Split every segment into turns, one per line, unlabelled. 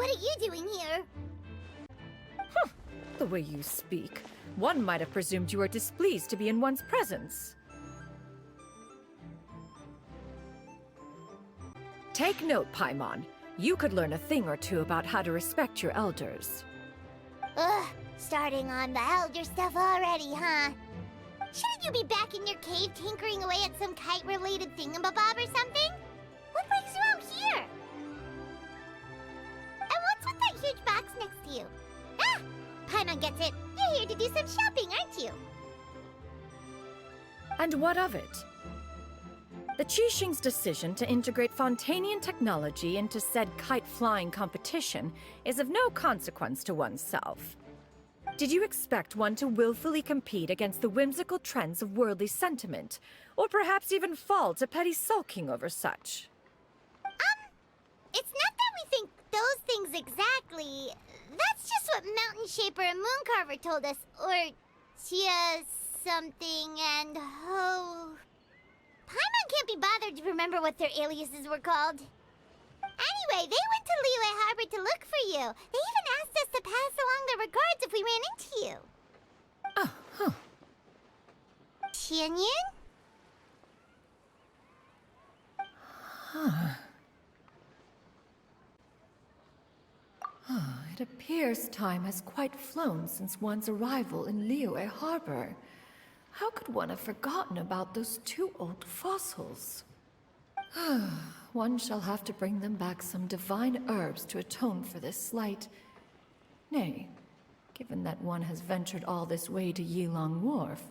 What are you doing here?
The way you speak, one might have presumed you were displeased to be in one's presence. Take note, Paimon. You could learn a thing or two about how to respect your elders.
Ugh, starting on the elder stuff already, huh? Shouldn't you be back in your cave tinkering away at some kite-related thingamabob or something? What brings you out here? And what's with that huge box next to you? Ah! Paimon gets it. You're here to do some shopping, aren't you?
And what of it? The Qixing's decision to integrate Fontanian technology into said kite-flying competition is of no consequence to oneself. Did you expect one to willfully compete against the whimsical trends of worldly sentiment, or perhaps even fall to petty sulking over such?
It's not that we think those things exactly. That's just what Mountain Shaper and Mooncarver told us, or Chia something and Ho. Paimon can't be bothered to remember what their aliases were called. Anyway, they went to Liyue Harbor to look for you. They even asked us to pass along their regards if we ran into you.
Oh, huh.
Tianyin?
It appears time has quite flown since one's arrival in Liyue Harbor. How could one have forgotten about those two old fossils? One shall have to bring them back some divine herbs to atone for this slight. Nay, given that one has ventured all this way to Yilong Wharf,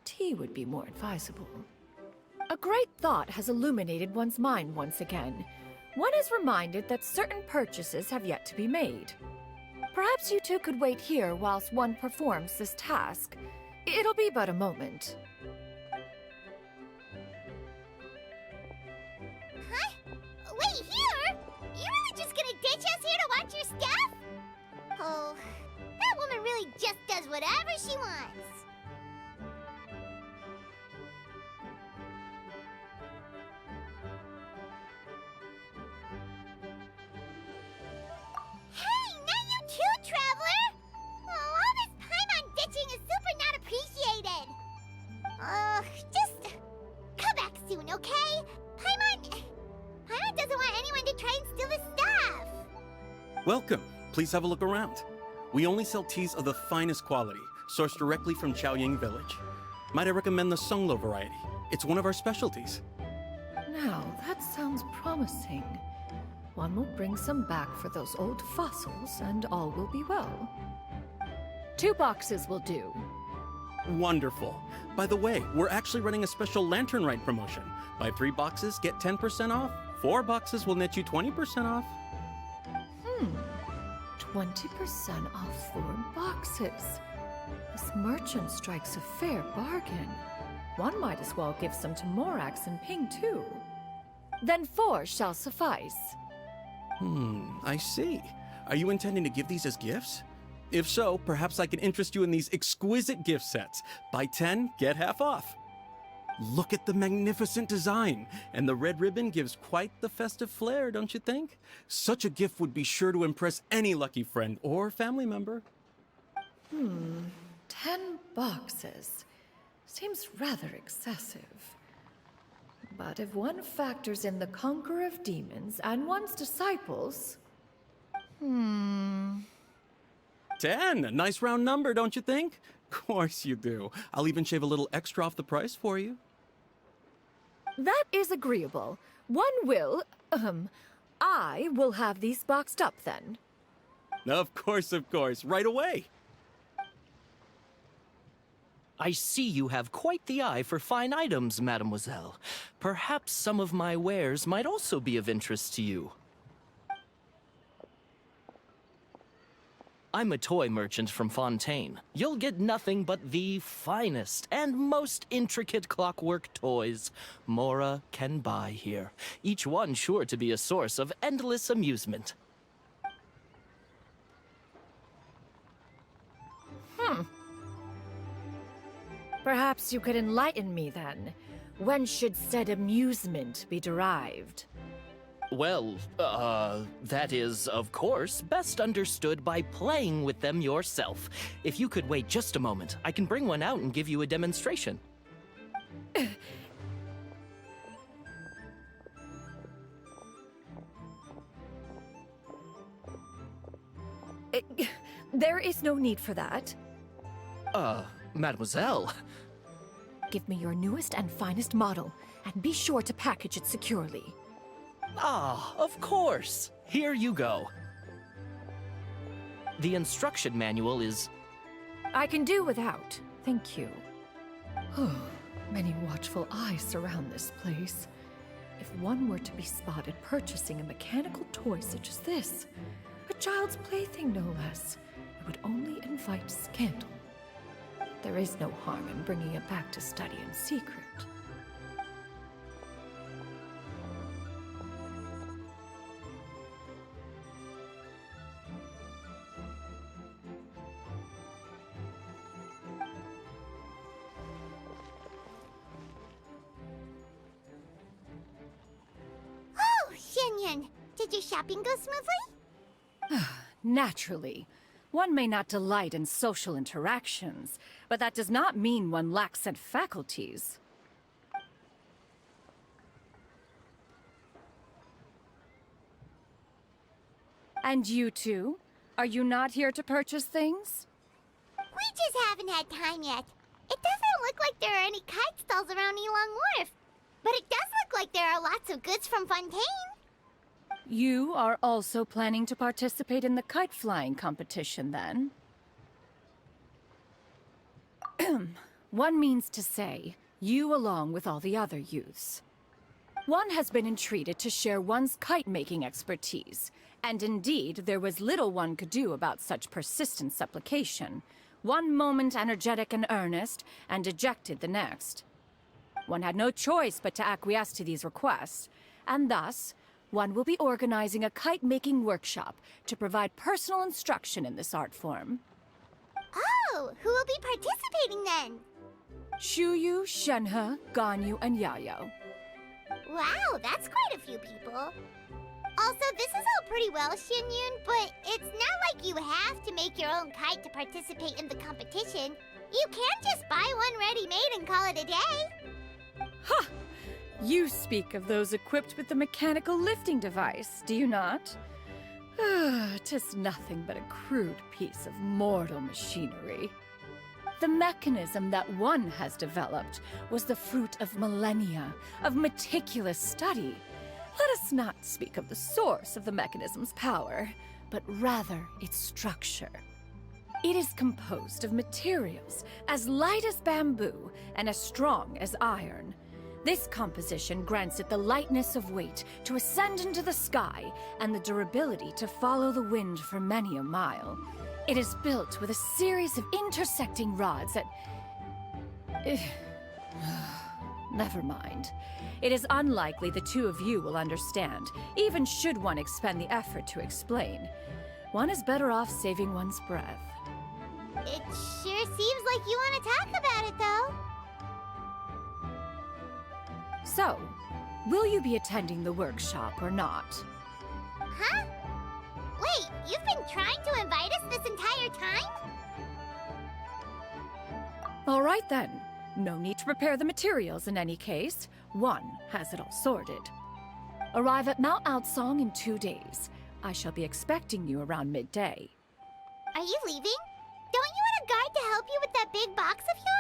tea would be more advisable. A great thought has illuminated one's mind once again. One is reminded that certain purchases have yet to be made. Perhaps you two could wait here whilst one performs this task. It'll be but a moment.
Huh? Wait, here? You're really just gonna ditch us here to watch your stuff? Oh, that woman really just does whatever she wants. Hey, not you too, Traveler! Oh, all this Paimon ditching is super not appreciated. Just come back soon, okay? Paimon doesn't want anyone to try and steal his stuff.
Welcome. Please have a look around. We only sell teas of the finest quality, sourced directly from Chaoying Village. Might I recommend the Songlo variety? It's one of our specialties.
Now, that sounds promising. One will bring some back for those old fossils, and all will be well. 2 boxes will do.
Wonderful. By the way, we're actually running a special lantern ride promotion. Buy 3 boxes, get 10% off. 4 boxes will net you 20% off.
20% off 4 boxes. This merchant strikes a fair bargain. One might as well give some to Morax and Ping too. Then 4 shall suffice.
I see. Are you intending to give these as gifts? If so, perhaps I can interest you in these exquisite gift sets. Buy 10, get half off. Look at the magnificent design, and the red ribbon gives quite the festive flair, don't you think? Such a gift would be sure to impress any lucky friend or family member.
10 boxes. Seems rather excessive. But if one factors in the Conqueror of Demons and one's disciples...
10, a nice round number, don't you think? Of course you do. I'll even shave a little extra off the price for you.
That is agreeable. I will have these boxed up then.
Of course, right away.
I see you have quite the eye for fine items, mademoiselle. Perhaps some of my wares might also be of interest to you. I'm a toy merchant from Fontaine. You'll get nothing but the finest and most intricate clockwork toys Mora can buy here. Each one sure to be a source of endless amusement.
Perhaps you could enlighten me then. When should said amusement be derived?
Well, that is, of course, best understood by playing with them yourself. If you could wait just a moment, I can bring one out and give you a demonstration.
There is no need for that.
Mademoiselle.
Give me your newest and finest model, and be sure to package it securely.
Ah, of course. Here you go. The instruction manual is...
I can do without, thank you. Many watchful eyes surround this place. If one were to be spotted purchasing a mechanical toy such as this, a child's plaything no less, it would only invite scandal. There is no harm in bringing it back to study in secret.
Oh, Xianyun, did your shopping go smoothly?
Naturally. One may not delight in social interactions, but that does not mean one lacks said faculties. And you two? Are you not here to purchase things?
We just haven't had time yet. It doesn't look like there are any kite stalls around Elong Wharf, but it does look like there are lots of goods from Fontaine.
You are also planning to participate in the kite flying competition, then? One means to say, you along with all the other youths. One has been entreated to share one's kite-making expertise, and indeed, there was little one could do about such persistent supplication. One moment energetic and earnest, and dejected the next. One had no choice but to acquiesce to these requests, and thus, one will be organizing a kite-making workshop to provide personal instruction in this art form.
Oh, who will be participating then?
Shuyu, Shenhe, Ganyu, and Yayo.
Wow, that's quite a few people. Also, this is all pretty well, Xianyun, but it's not like you have to make your own kite to participate in the competition. You can just buy one ready-made and call it a day.
Ha! You speak of those equipped with the mechanical lifting device, do you not? 'Tis nothing but a crude piece of mortal machinery. The mechanism that one has developed was the fruit of millennia of meticulous study. Let us not speak of the source of the mechanism's power, but rather its structure. It is composed of materials as light as bamboo and as strong as iron. This composition grants it the lightness of weight to ascend into the sky and the durability to follow the wind for many a mile. It is built with a series of intersecting rods that... Never mind. It is unlikely the two of you will understand, even should one expend the effort to explain. One is better off saving one's breath.
It sure seems like you want to talk about it, though.
So, will you be attending the workshop or not?
Huh? Wait, you've been trying to invite us this entire time?
All right then. No need to prepare the materials in any case. One has it all sorted. Arrive at Mount Outsong in 2 days. I shall be expecting you around midday.
Are you leaving? Don't you want a guard to help you with that big box of yours?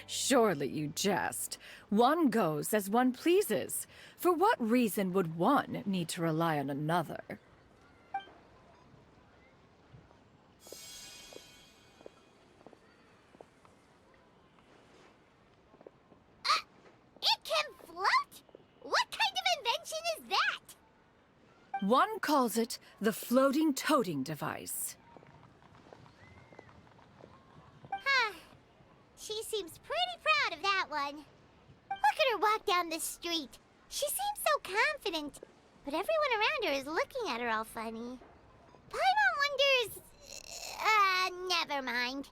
Surely you jest. One goes as one pleases. For what reason would one need to rely on another?
It can float? What kind of invention is that?
One calls it the floating toting device.
Huh. She seems pretty proud of that one. Look at her walk down the street. She seems so confident, but everyone around her is looking at her all funny. Paimon wonders... never mind.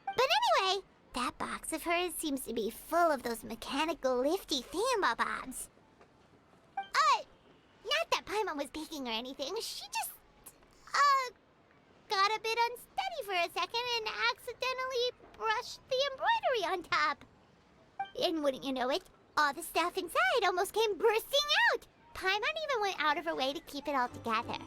But anyway, that box of hers seems to be full of those mechanical lifty thingamabobs. not that Paimon was peeking or anything. She just, got a bit unsteady for a second and accidentally brushed the embroidery on top. And wouldn't you know it, all the stuff inside almost came bursting out. Paimon even went out of her way to keep it all together.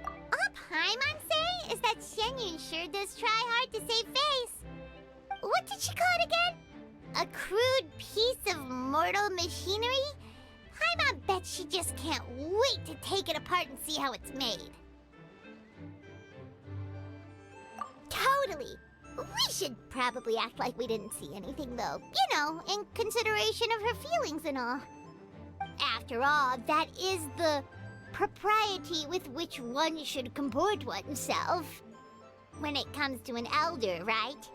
All Paimon say is that Shenyun sure does try hard to save face. What did she call it again? A crude piece of mortal machinery? Paimon bets she just can't wait to take it apart and see how it's made. Totally. We should probably act like we didn't see anything, though. You know, in consideration of her feelings and all. After all, that is the propriety with which one should comport oneself. When it comes to an elder, right?